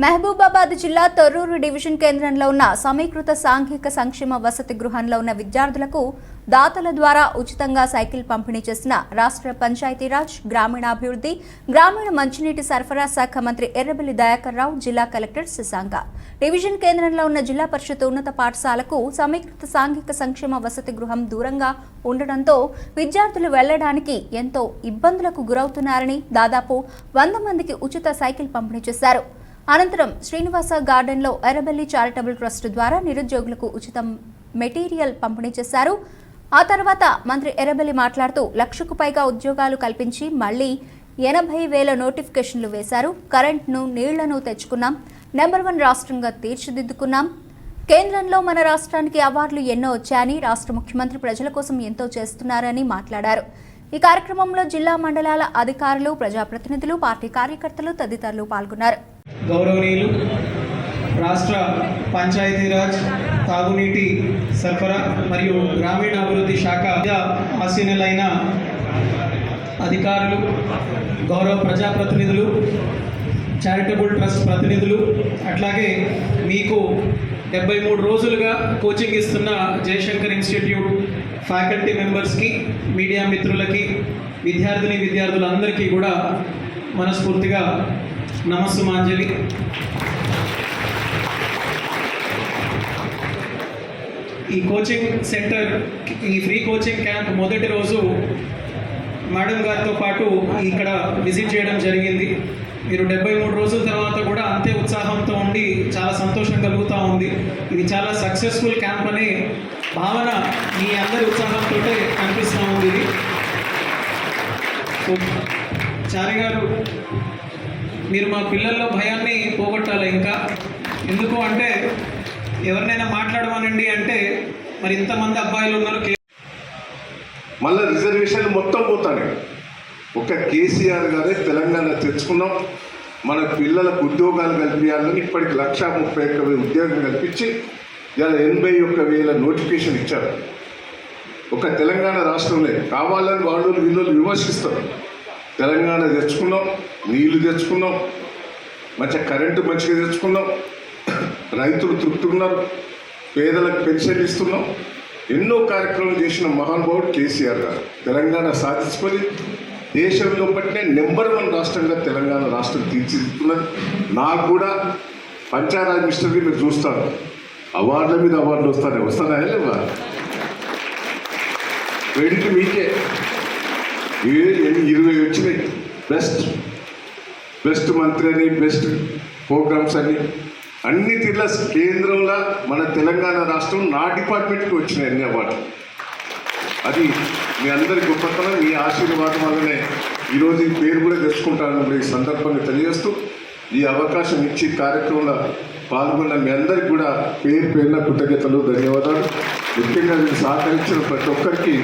మహబూబాబాద్ జిల్లా తొర్రూరు డివిజన్ కేంద్రంలో ఉన్న సమీకృత సాంఘిక సంక్షేమ వసతి గృహంలో ఉన్న విద్యార్థులకు దాతల ద్వారా ఉచితంగా సైకిల్ పంపిణీ చేసిన రాష్ట్ర పంచాయతీరాజ్ గ్రామీణాభివృద్ధి గ్రామీణ మంచినీటి సరఫరా శాఖ మంత్రి ఎర్రబెల్లి దయాకర్ రావు జిల్లా కలెక్టర్ శశాంక డివిజన్ కేంద్రంలో ఉన్న జిల్లా పరిషత్ ఉన్నత పాఠశాలకు సమీకృత సాంఘిక సంక్షేమ వసతి గృహం దూరంగా ఉండడంతో విద్యార్థులు వెళ్లడానికి ఎంతో ఇబ్బందులకు గురవుతున్నారని దాదాపు 100 మందికి ఉచిత సైకిల్ పంపిణీ చేశారు. అనంతరం శ్రీనివాస గార్డెన్లో ఎర్రబెల్లి చారిటబుల్ ట్రస్ట్ ద్వారా నిరుద్యోగులకు ఉచిత మెటీరియల్ పంపిణీ చేశారు. ఆ తర్వాత మంత్రి ఎర్రబెల్లి మాట్లాడుతూ 1,00,000కు పైగా ఉద్యోగాలు కల్పించి మళ్లీ 80,000 నోటిఫికేషన్లు వేశారు. కరెంట్ను నీళ్లను తెచ్చుకున్నాం. నెంబర్ 1 రాష్ట్రంగా తీర్చిదిద్దుకున్నాం. కేంద్రంలో మన రాష్ట్రానికి అవార్డులు ఎన్నో వచ్చాయని రాష్ట్ర ముఖ్యమంత్రి ప్రజల కోసం ఎంతో చేస్తున్నారని మాట్లాడారు. ఈ కార్యక్రమంలో జిల్లా మండలాల అధికారులు ప్రజాప్రతినిధులు పార్టీ కార్యకర్తలు తదితరులు పాల్గొన్నారు. గౌరవనీయులు రాష్ట్ర పంచాయతీరాజ్ తాగునీటి సరఫరా మరియు గ్రామీణాభివృద్ధి శాఖ ఆసీనులైన అధికారులు గౌరవ ప్రజాప్రతినిధులు చారిటబుల్ ట్రస్ట్ ప్రతినిధులు అట్లాగే మీకు 73 రోజులుగా కోచింగ్ ఇస్తున్న జయశంకర్ ఇన్స్టిట్యూట్ ఫ్యాకల్టీ మెంబర్స్కి మీడియా మిత్రులకి విద్యార్థులందరికీ కూడా మనస్ఫూర్తిగా నమస్సుమాంజలి. ఈ కోచింగ్ సెంటర్ ఈ ఫ్రీ కోచింగ్ క్యాంప్ మొదటి రోజు మేడం గారితో పాటు ఇక్కడ విజిట్ చేయడం జరిగింది. మీరు 73 రోజుల తర్వాత కూడా అంతే ఉత్సాహంతో ఉండి చాలా సంతోషం కలుగుతూ ఉంది. ఇది చాలా సక్సెస్ఫుల్ క్యాంప్ అనే భావన మీ అందరి ఉత్సాహంతో కనిపిస్తూ ఉంది. ఇది చారి గారు, మీరు మా పిల్లల్లో భయాన్ని పోగొట్టాలి. ఇంకా ఎందుకు అంటే ఎవరినైనా మాట్లాడమనండి అంటే మరి ఇంతమంది అబ్బాయిలు ఉన్నారు, మళ్ళీ రిజర్వేషన్లు మొత్తం పోతాడు. ఒక కేసీఆర్ గారే తెలంగాణ తెచ్చుకున్నాం, మన పిల్లలకు ఉద్యోగాలు కల్పించాలని ఇప్పటికి 1,31,000 ఉద్యోగం కల్పించి ఇవాళ 81,000 నోటిఫికేషన్ ఇచ్చారు. ఒక తెలంగాణ రాష్ట్రంలో కావాలని వాళ్ళు వీళ్ళు విమర్శిస్తారు. తెలంగాణ తెచ్చుకున్నాం, నీళ్లు తెచ్చుకున్నాం, మంచిగా కరెంటు మంచిగా తెచ్చుకున్నాం, రైతులు తృప్తున్నారు, పేదలకు పెన్షన్ ఇస్తున్నాం, ఎన్నో కార్యక్రమాలు చేసిన మహానుభావుడు కేసీఆర్ గారు. తెలంగాణ సాధించుకొని దేశంలో పట్టిన నెంబర్ 1 రాష్ట్రంగా తెలంగాణ రాష్ట్రం తీర్చిదిద్దుతున్నది. నాకు కూడా పంచాయతీరాజ్ మినిస్టర్కి మీరు చూస్తారు, అవార్డుల మీద అవార్డులు వస్తాయా లేవా? క్రెడిట్ మీకే. 20 వచ్చినాయి. బెస్ట్ మంత్రి అని, బెస్ట్ ప్రోగ్రామ్స్ అని, అన్ని తీర్ల కేంద్రంలో మన తెలంగాణ రాష్ట్రం నా డిపార్ట్మెంట్కి వచ్చినాయి అన్ని అవార్డులు. అది మీ అందరి గొప్పతనం, మీ ఆశీర్వాదం వల్లనే ఈరోజు ఈ పేరు కూడా తెచ్చుకుంటానని ఈ సందర్భంగా తెలియజేస్తూ ఈ అవకాశం ఇచ్చి కార్యక్రమంలో పాల్గొన్న మీ అందరికి కూడా పేరున కృతజ్ఞతలు, ధన్యవాదాలు. ముఖ్యంగా సహకరించిన ప్రతి ఒక్కరికి